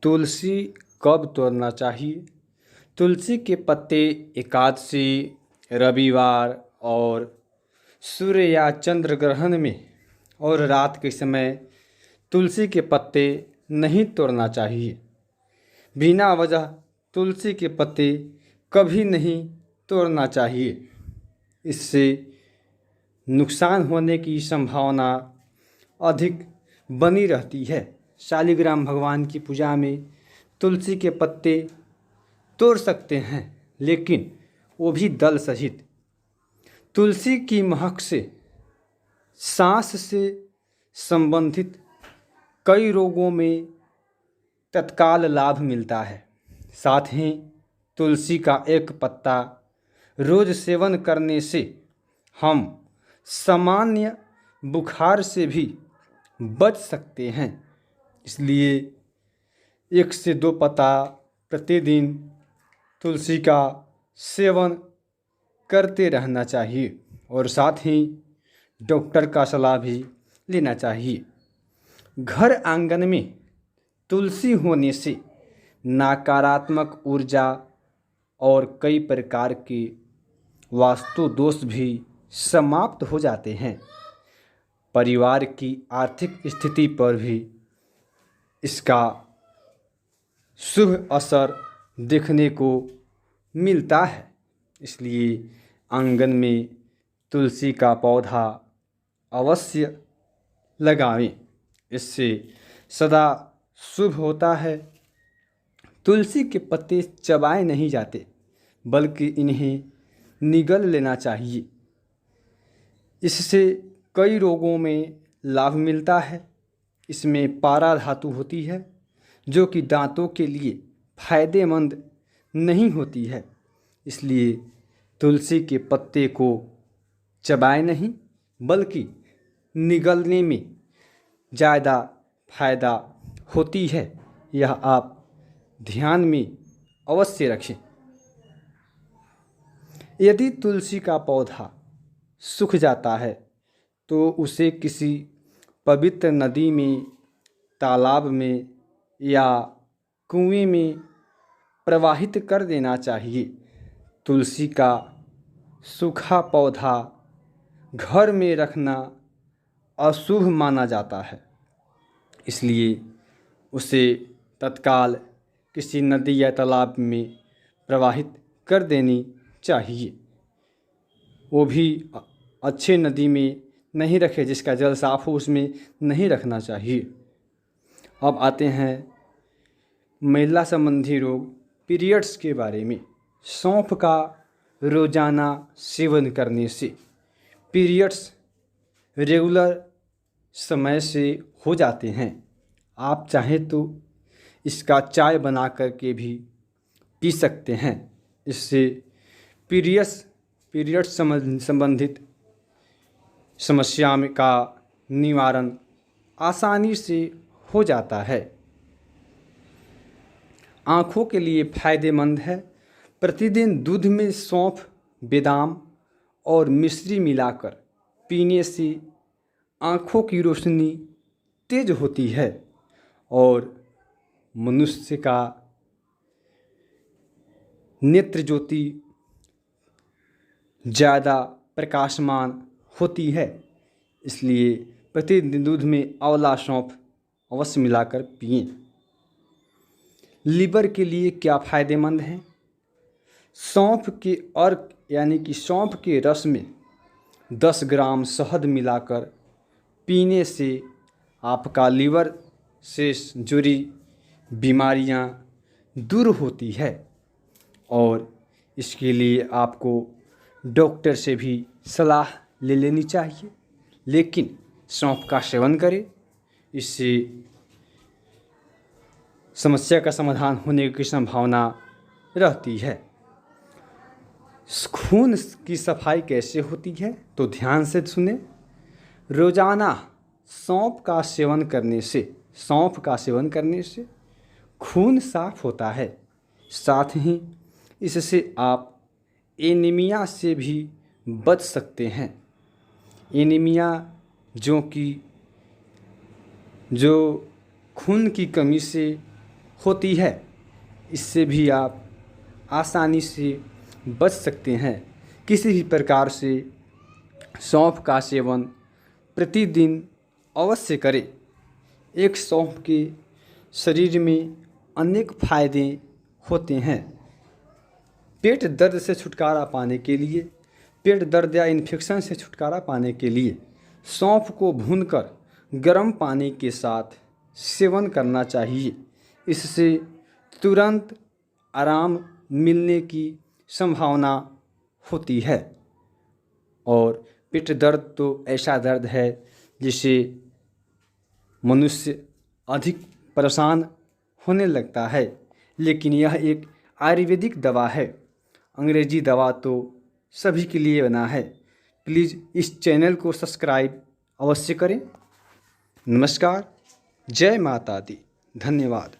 तुलसी कब तोड़ना चाहिए? तुलसी के पत्ते एकादशी, रविवार और सूर्य या चंद्र ग्रहण में और रात के समय तुलसी के पत्ते नहीं तोड़ना चाहिए। बिना वजह तुलसी के पत्ते कभी नहीं तोड़ना चाहिए। इससे नुकसान होने की संभावना अधिक बनी रहती है। शालिग्राम भगवान की पूजा में तुलसी के पत्ते तोड़ सकते हैं, लेकिन वो भी दल सहित। तुलसी की महक से सांस से संबंधित कई रोगों में तत्काल लाभ मिलता है। साथ ही तुलसी का एक पत्ता रोज सेवन करने से हम सामान्य बुखार से भी बच सकते हैं। इसलिए 1 से 2 पत्ता प्रतिदिन तुलसी का सेवन करते रहना चाहिए और साथ ही डॉक्टर का सलाह भी लेना चाहिए। घर आंगन में तुलसी होने से नकारात्मक ऊर्जा और कई प्रकार के वास्तु दोष भी समाप्त हो जाते हैं। परिवार की आर्थिक स्थिति पर भी इसका शुभ असर देखने को मिलता है। इसलिए आंगन में तुलसी का पौधा अवश्य लगावें, इससे सदा शुभ होता है। तुलसी के पत्ते चबाए नहीं जाते, बल्कि इन्हें निगल लेना चाहिए। इससे कई रोगों में लाभ मिलता है। इसमें पारा धातु होती है, जो कि दांतों के लिए फायदेमंद नहीं होती है। इसलिए तुलसी के पत्ते को चबाए नहीं, बल्कि निगलने में ज़्यादा फायदा होती है। यह आप ध्यान में अवश्य रखें। यदि तुलसी का पौधा सूख जाता है तो उसे किसी पवित्र नदी में, तालाब में या कुएं में प्रवाहित कर देना चाहिए। तुलसी का सूखा पौधा घर में रखना अशुभ माना जाता है, इसलिए उसे तत्काल किसी नदी या तालाब में प्रवाहित कर देनी चाहिए। वो भी अच्छे नदी में नहीं रखे, जिसका जल साफ हो उसमें नहीं रखना चाहिए। अब आते हैं महिला संबंधी रोग, पीरियड्स के बारे में। सौंफ का रोजाना सेवन करने से पीरियड्स रेगुलर समय से हो जाते हैं। आप चाहें तो इसका चाय बना करके भी पी सकते हैं। इससे पीरियड्स संबंधित समस्या का निवारण आसानी से हो जाता है। आँखों के लिए फायदेमंद है। प्रतिदिन दूध में सौंफ, बादाम और मिश्री मिलाकर पीने से आँखों की रोशनी तेज होती है और मनुष्य का नेत्र ज्योति ज़्यादा प्रकाशमान होती है। इसलिए प्रतिदिन दूध में आंवला सौंफ अवश्य मिलाकर पिएं। लीवर के लिए क्या फ़ायदेमंद है? सौंफ के अर्क यानी कि सौंफ के रस में 10 ग्राम शहद मिलाकर पीने से आपका लीवर से जुड़ी बीमारियां दूर होती है और इसके लिए आपको डॉक्टर से भी सलाह ले लेनी चाहिए। लेकिन सौंफ का सेवन करें, इससे समस्या का समाधान होने की संभावना रहती है। खून की सफाई कैसे होती है तो ध्यान से सुने। रोजाना सौंफ का सेवन करने से खून साफ होता है। साथ ही इससे आप एनीमिया से भी बच सकते हैं। एनीमिया जो खून की कमी से होती है। इससे भी आप आसानी से बच सकते हैं। किसी भी प्रकार से सौंफ का सेवन प्रतिदिन अवश्य करें। एक सौंफ के शरीर में अनेक फायदे होते हैं। पेट दर्द से छुटकारा पाने के लिए, पेट दर्द या इन्फेक्शन से छुटकारा पाने के लिए सौंफ को भूनकर गर्म पानी के साथ सेवन करना चाहिए। इससे तुरंत आराम मिलने की संभावना होती है। और पेट दर्द तो ऐसा दर्द है जिससे मनुष्य अधिक परेशान होने लगता है, लेकिन यह एक आयुर्वेदिक दवा है। अंग्रेजी दवा तो सभी के लिए बना है। प्लीज़ इस चैनल को सब्सक्राइब अवश्य करें। नमस्कार, जय माता दी, धन्यवाद।